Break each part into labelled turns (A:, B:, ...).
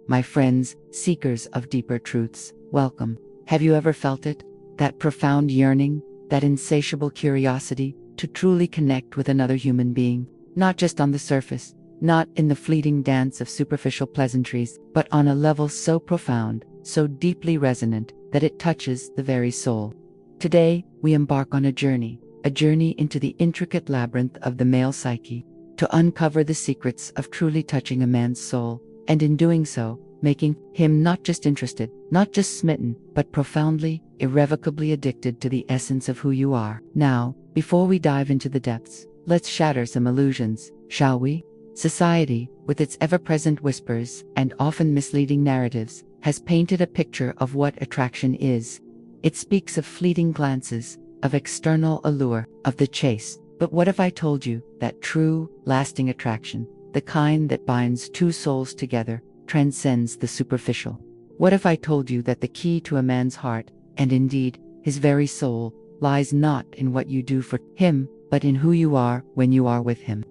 A: my friends, seekers of deeper truths, welcome. Have you ever felt it? That profound yearning, that insatiable curiosity to truly connect with another human being, not just on the surface, not in the fleeting dance of superficial pleasantries, but on a level so profound, so deeply resonant, that it touches the very soul. Today, we embark on a journey into the intricate labyrinth of the male psyche, to uncover the secrets of truly touching a man's soul, and in doing so, making him not just interested, not just smitten, but profoundly, irrevocably addicted to the essence of who you are. Now, before we dive into the depths, let's shatter some illusions, shall we? Society, with its ever-present whispers and often misleading narratives, has painted a picture of what attraction is. It speaks of fleeting glances, of external allure, of the chase. But what if I told you that true, lasting attraction, the kind that binds two souls together, transcends the superficial? What if I told you that the key to a man's heart, and indeed, his very soul, lies not in what you do for him, but in who you are when you are with him?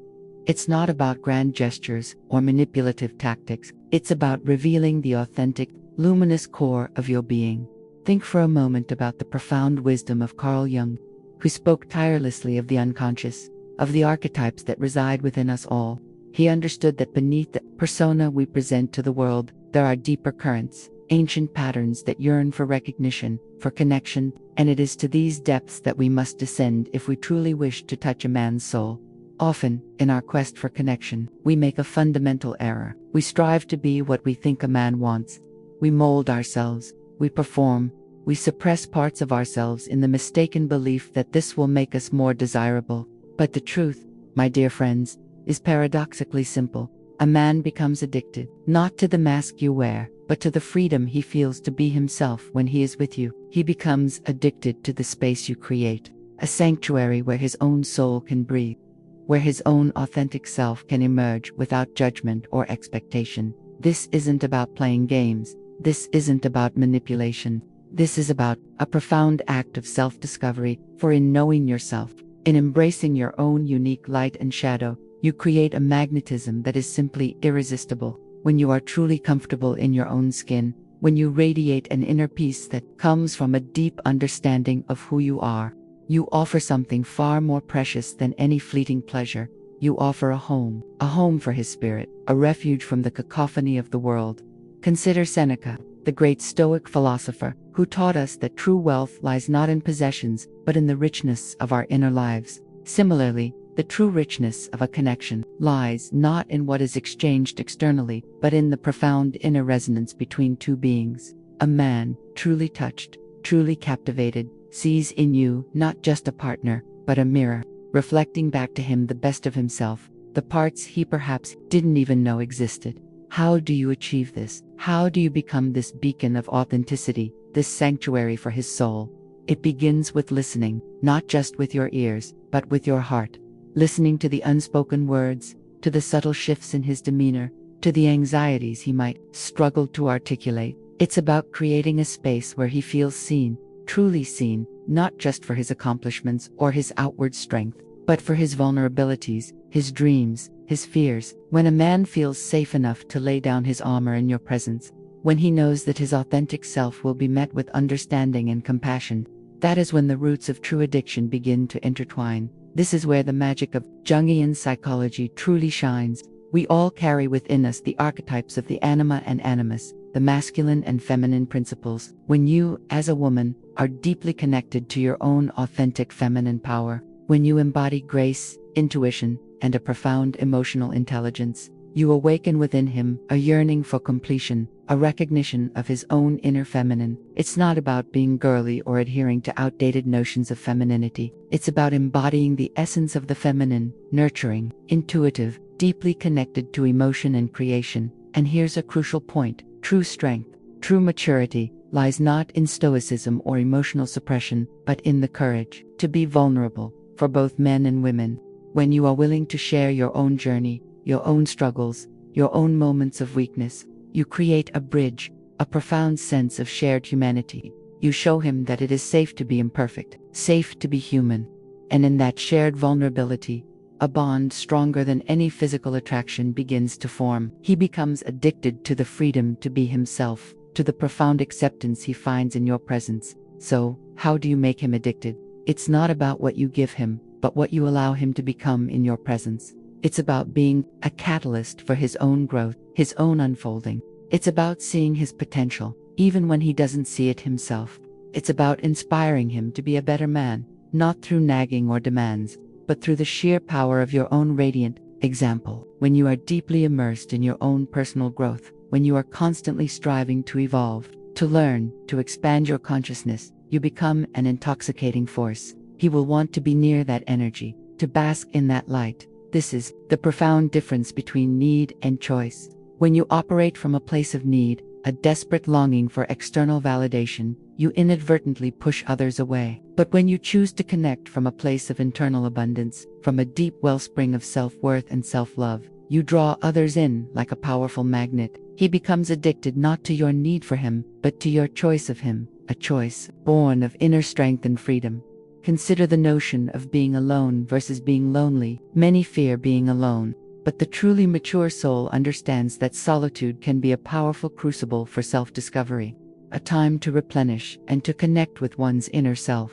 A: It's not about grand gestures or manipulative tactics. It's about revealing the authentic, luminous core of your being. Think for a moment about the profound wisdom of Carl Jung, who spoke tirelessly of the unconscious, of the archetypes that reside within us all. He understood that beneath the persona we present to the world, there are deeper currents, ancient patterns that yearn for recognition, for connection, and it is to these depths that we must descend if we truly wish to touch a man's soul. Often, in our quest for connection, we make a fundamental error. We strive to be what we think a man wants. We mold ourselves, we perform, we suppress parts of ourselves in the mistaken belief that this will make us more desirable. But the truth, my dear friends, is paradoxically simple. A man becomes addicted, not to the mask you wear, but to the freedom he feels to be himself when he is with you. He becomes addicted to the space you create, a sanctuary where his own soul can breathe, where his own authentic self can emerge without judgment or expectation. This isn't about playing games. This isn't about manipulation. This is about a profound act of self-discovery, for in knowing yourself, in embracing your own unique light and shadow, you create a magnetism that is simply irresistible. When you are truly comfortable in your own skin, when you radiate an inner peace that comes from a deep understanding of who you are, you offer something far more precious than any fleeting pleasure. You offer a home for his spirit, a refuge from the cacophony of the world. Consider Seneca, the great Stoic philosopher, who taught us that true wealth lies not in possessions, but in the richness of our inner lives. Similarly, the true richness of a connection lies not in what is exchanged externally, but in the profound inner resonance between two beings. A man, truly touched, truly captivated, sees in you not just a partner, but a mirror, reflecting back to him the best of himself, the parts he perhaps didn't even know existed. How do you achieve this? How do you become this beacon of authenticity, this sanctuary for his soul? It begins with listening, not just with your ears, but with your heart. Listening to the unspoken words, to the subtle shifts in his demeanor, to the anxieties he might struggle to articulate. It's about creating a space where he feels seen, truly seen, not just for his accomplishments or his outward strength, but for his vulnerabilities, his dreams, his fears. When a man feels safe enough to lay down his armor in your presence, when he knows that his authentic self will be met with understanding and compassion, that is when the roots of true addiction begin to intertwine. This is where the magic of Jungian psychology truly shines. We all carry within us the archetypes of the anima and animus, the masculine and feminine principles. When you, as a woman, are deeply connected to your own authentic feminine power, when you embody grace, intuition, and a profound emotional intelligence, you awaken within him a yearning for completion, a recognition of his own inner feminine. It's not about being girly or adhering to outdated notions of femininity. It's about embodying the essence of the feminine, nurturing, intuitive, deeply connected to emotion and creation. And here's a crucial point: true strength, true maturity, lies not in stoicism or emotional suppression, but in the courage to be vulnerable, for both men and women. When you are willing to share your own journey, your own struggles, your own moments of weakness, you create a bridge, a profound sense of shared humanity. You show him that it is safe to be imperfect, safe to be human. And in that shared vulnerability, a bond stronger than any physical attraction begins to form. He becomes addicted to the freedom to be himself, to the profound acceptance he finds in your presence. So, how do you make him addicted? It's not about what you give him, but what you allow him to become in your presence. It's about being a catalyst for his own growth, his own unfolding. It's about seeing his potential, even when he doesn't see it himself. It's about inspiring him to be a better man, not through nagging or demands, but through the sheer power of your own radiant example. When you are deeply immersed in your own personal growth, when you are constantly striving to evolve, to learn, to expand your consciousness, you become an intoxicating force. He will want to be near that energy, to bask in that light. This is the profound difference between need and choice. When you operate from a place of need, a desperate longing for external validation, you inadvertently push others away. But when you choose to connect from a place of internal abundance, from a deep wellspring of self-worth and self-love, you draw others in like a powerful magnet. He becomes addicted not to your need for him, but to your choice of him, a choice born of inner strength and freedom. Consider the notion of being alone versus being lonely. Many fear being alone, but the truly mature soul understands that solitude can be a powerful crucible for self-discovery, a time to replenish and to connect with one's inner self.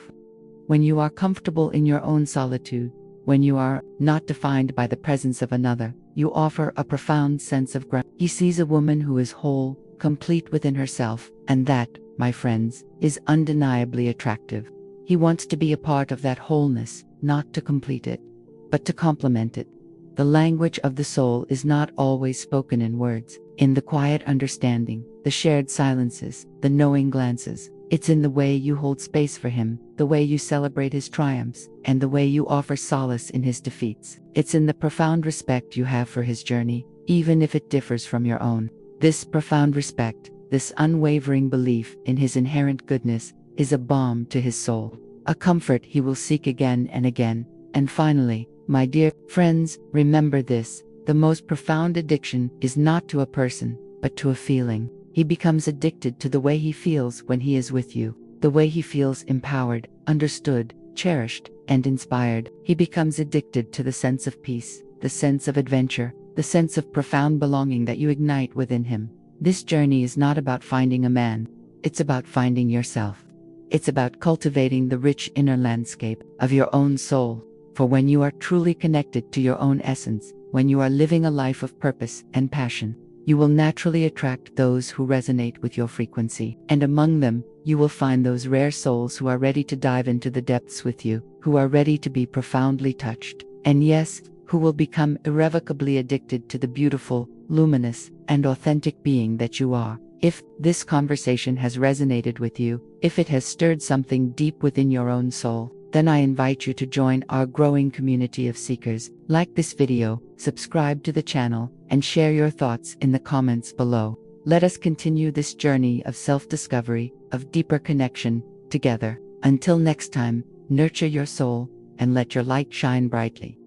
A: When you are comfortable in your own solitude, when you are not defined by the presence of another, you offer a profound sense of grounding. He sees a woman who is whole, complete within herself, and that, my friends, is undeniably attractive. He wants to be a part of that wholeness, not to complete it, but to complement it. The language of the soul is not always spoken in words, in the quiet understanding, the shared silences, the knowing glances. It's in the way you hold space for him, the way you celebrate his triumphs, and the way you offer solace in his defeats. It's in the profound respect you have for his journey, even if it differs from your own. This profound respect, this unwavering belief in his inherent goodness, is a balm to his soul, a comfort he will seek again and again. And finally, my dear friends, remember this: the most profound addiction is not to a person, but to a feeling. He becomes addicted to the way he feels when he is with you, the way he feels empowered, understood, cherished, and inspired. He becomes addicted to the sense of peace, the sense of adventure, the sense of profound belonging that you ignite within him. This journey is not about finding a man, it's about finding yourself. It's about cultivating the rich inner landscape of your own soul. For when you are truly connected to your own essence, when you are living a life of purpose and passion, you will naturally attract those who resonate with your frequency. And among them, you will find those rare souls who are ready to dive into the depths with you, who are ready to be profoundly touched, and yes, who will become irrevocably addicted to the beautiful, luminous, and authentic being that you are. If this conversation has resonated with you, if it has stirred something deep within your own soul, then I invite you to join our growing community of seekers. Like this video, subscribe to the channel, and share your thoughts in the comments below. Let us continue this journey of self-discovery, of deeper connection, together. Until next time, nurture your soul, and let your light shine brightly.